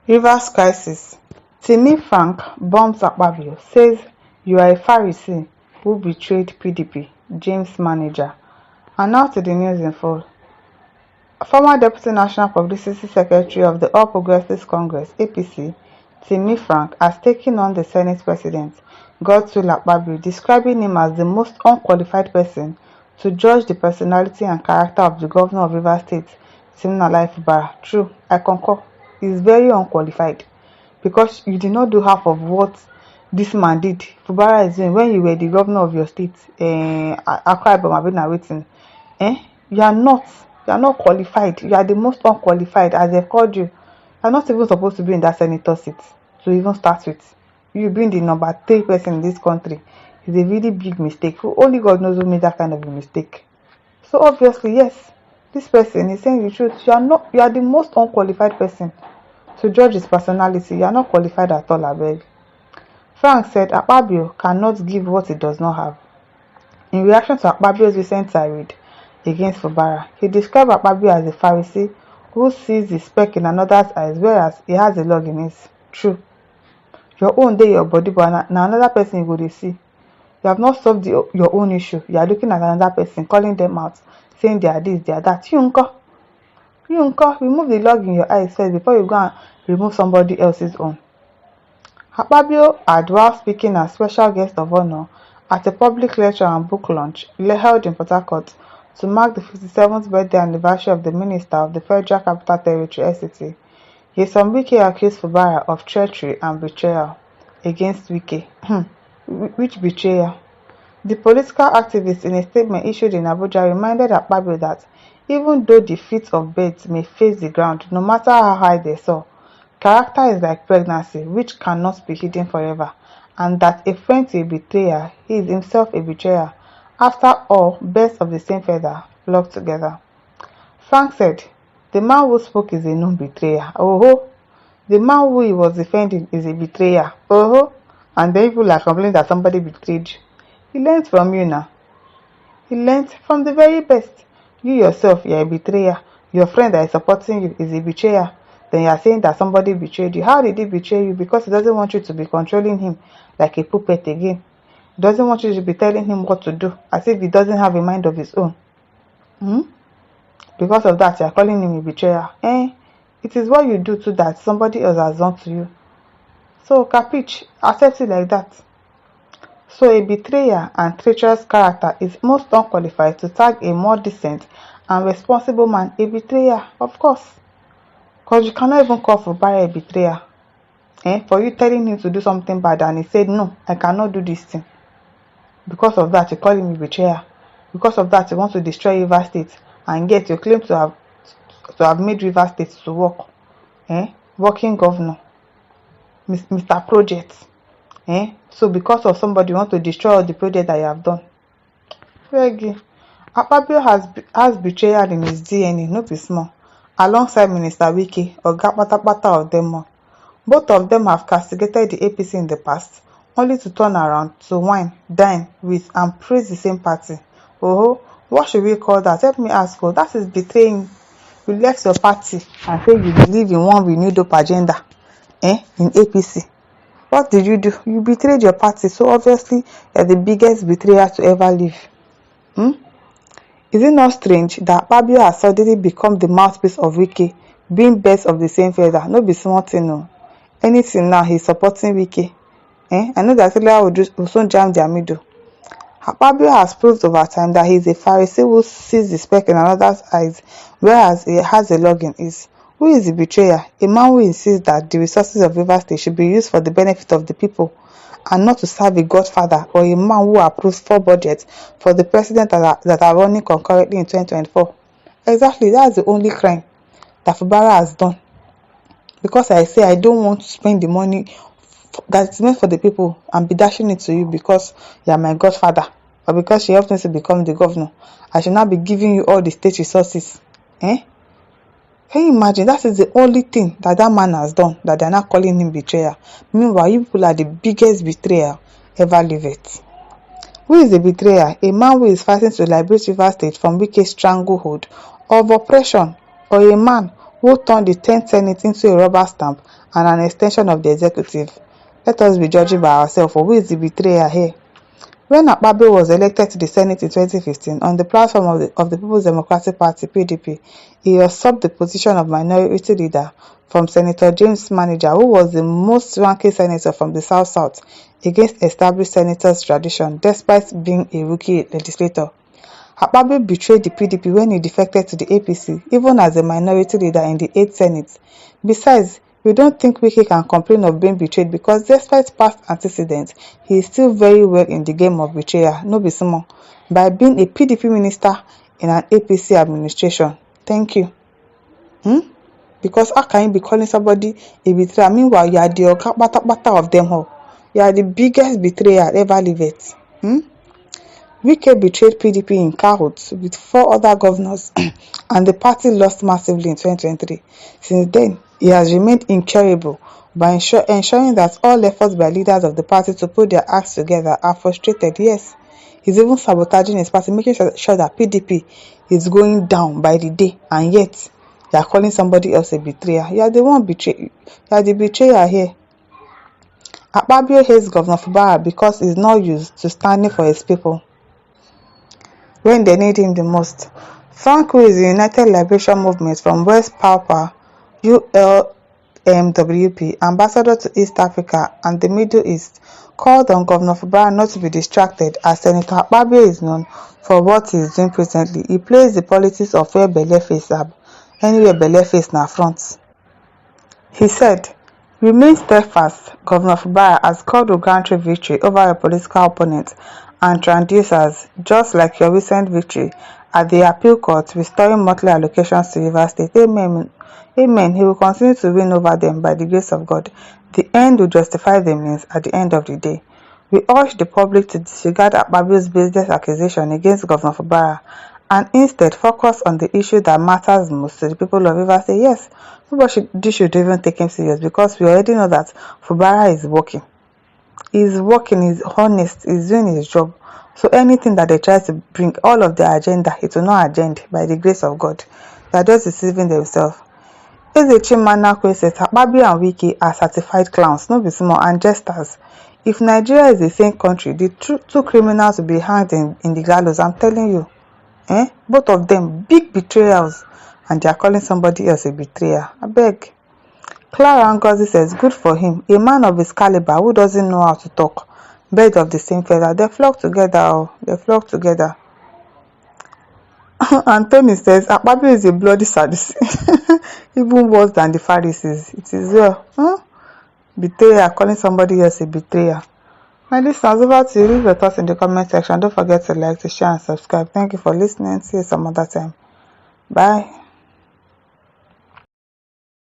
Rivers crisis. Timi Frank bombs Akpabio, says you are a Pharisee who betrayed PDP, James manager. And now to the news in full. Former Deputy National Publicity Secretary of the All Progressives Congress (APC), Timi Frank, has taken on the Senate President, Godswill Akpabio, describing him as the most unqualified person to judge the personality and character of the Governor of Rivers State, Siminalayi Fubara. True, I concur. He is very unqualified because you did not do half of what this man did. Fubara is doing when you were the governor of your state, Akpabio, you are not qualified. You are the most unqualified, as they've called you. You are not even supposed to be in that senator seat to even start with. You being the number 3 person in this country is a really big mistake. Only God knows who made that kind of a mistake. So obviously, yes, this person is saying the truth. You are the most unqualified person to judge his personality. You are not qualified at all, I beg. Frank said Akpabio cannot give what he does not have. In reaction to Akpabio's recent tirade against Fubara, he described Akpabio as a Pharisee who sees the speck in another's eyes, whereas he has a log in his. True. Your own day, your body, but now another person you go to see. You have not solved your own issue. You are looking at another person, calling them out, saying they are this, they are that. You remove the log in your eyes first before you go and remove somebody else's own. Akpabio had, while speaking as special guest of honor at a public lecture and book launch held in Port Harcourt to mark the 57th birthday anniversary of the Minister of the Federal Capital Territory (FCT), he some Wike accused Fubara of treachery and betrayal against Wike. Which betrayal? The political activist, in a statement issued in Abuja, reminded Akpabio that even though the feet of birds may face the ground, no matter how high they soar, character is like pregnancy, which cannot be hidden forever, and that a friend to a betrayer, he is himself a betrayer. After all, birds of the same feather flock together. Frank said, the man who spoke is a known betrayer. Oh, the man who he was defending is a betrayer. Oh, and then people are complaining that somebody betrayed you. He learned from you now. He learned from the very best. You yourself, you are a betrayer. Your friend that is supporting you is a betrayer. Then you are saying that somebody betrayed you. How did he betray you? Because he doesn't want you to be controlling him like a puppet again. He doesn't want you to be telling him what to do, as if he doesn't have a mind of his own. Because of that, you are calling him a betrayer. It is what you do to that somebody else has done to you. So, capiche, accept it like that. So, a betrayer and treacherous character is most unqualified to tag a more decent and responsible man a betrayer, of course. Because you cannot even call Fubara a betrayer. For you telling him to do something bad and he said, no, I cannot do this thing. Because of that, you call him a betrayer. Because of that, you want to destroy Rivers State, and yet you claim to have made Rivers State to work. Working governor, Mr. Project. So because of somebody, you want to destroy all the project that you have done. Reggie, Akpabio has betrayal in his DNA, no be small. Alongside Minister Wike, Oga Patapata of them all. Both of them have castigated the APC in the past, only to turn around to wine, dine with, and praise the same party. Oh, what should we call that? Let me ask you. That is betraying. You left your party and say you believe in one renewed up agenda in APC. What did you do? You betrayed your party, so obviously you are the biggest betrayer to ever live. Is it not strange that Akpabio has suddenly become the mouthpiece of Wike, being birds of the same feather? No be small thing, no. Anything now, he's supporting Wike. I know that will soon jam their middle. Akpabio has proved over time that he is a Pharisee who sees the speck in another's eyes, whereas he has a log in his. Who is the betrayer? A man who insists that the resources of Rivers State should be used for the benefit of the people, and not to serve a godfather or a man who approves 4 budgets for the president that are running concurrently in 2024. Exactly, that's the only crime that Fubara has done. Because I say I don't want to spend the money that's meant for the people and be dashing it to you because you are my godfather, or because you helped me to become the governor. I should not be giving you all the state resources. Can you imagine? That is the only thing that man has done, that they are not calling him betrayer. Meanwhile, you people are the biggest betrayer ever lived. Who is the betrayer? A man who is fighting to liberate Rivers State from Wike's stranglehold of oppression, or a man who turned the 10th Senate into a rubber stamp and an extension of the executive. Let us be judging by ourselves, for who is the betrayer here? When Akpabio was elected to the Senate in 2015 on the platform of the People's Democratic Party (PDP), he usurped the position of minority leader from Senator James Manager, who was the most ranking senator from the South-South, against established senators' tradition, despite being a rookie legislator. Akpabio betrayed the PDP when he defected to the APC, even as a minority leader in the 8th Senate. Besides, we don't think Wike can complain of being betrayed because despite past antecedents, he is still very well in the game of betrayal, no be small, by being a PDP minister in an APC administration. Thank you. Because how can you be calling somebody a betrayer? Meanwhile, you are the oga of them all. You are the biggest betrayer ever lived. Wike betrayed PDP in cahoots with 4 other governors and the party lost massively in 2023. Since then, he has remained incurable by ensuring that all efforts by leaders of the party to put their acts together are frustrated. Yes, he's even sabotaging his party, making sure that PDP is going down by the day, and yet you are calling somebody else a betrayer. You are the one you are the betrayer here. Akpabio hates Governor Fubara because he's not used to standing for his people when they need him the most. Frank, who is the United Liberation Movement from West Papua, ULMWP, ambassador to East Africa and the Middle East, called on Governor Fubara not to be distracted, as Senator Akpabio is known for what he is doing presently. He plays the politics of where belle face ab, anywhere belle face na front. He said, "Remain steadfast, Governor Fubara has scored a gantry victory over your political opponents and transducers, just like your recent victory at the appeal court restoring monthly allocations to Rivers State. Amen. Amen. He will continue to win over them by the grace of God. The end will justify the means at the end of the day." We urge the public to disregard Akpabio's baseless accusation against Governor Fubara and instead focus on the issue that matters most to the people of Rivers State. Yes, nobody should even take him serious because we already know that Fubara is working. He's working, he's honest, he's doing his job. So anything that they try to bring, all of their agenda, it will not agenda by the grace of God. They are just deceiving themselves. Ezechimana says Akpabio and Wike are certified clowns, no be small, and jesters. If Nigeria is the same country, the two criminals will be hanged in the gallows. I'm telling you. Both of them big betrayals, and they are calling somebody else a betrayer. I beg. Clara Ngozi says, good for him, a man of his caliber who doesn't know how to talk. Birds of the same feather, they flock together. Oh, they flock together. Anthony says, Akpabio is a bloody Sadducee, even worse than the Pharisees. It is well. Betrayer, calling somebody else a betrayer. My listeners, over to you. Leave your thoughts in the comment section. Don't forget to like, to share, and subscribe. Thank you for listening. See you some other time. Bye.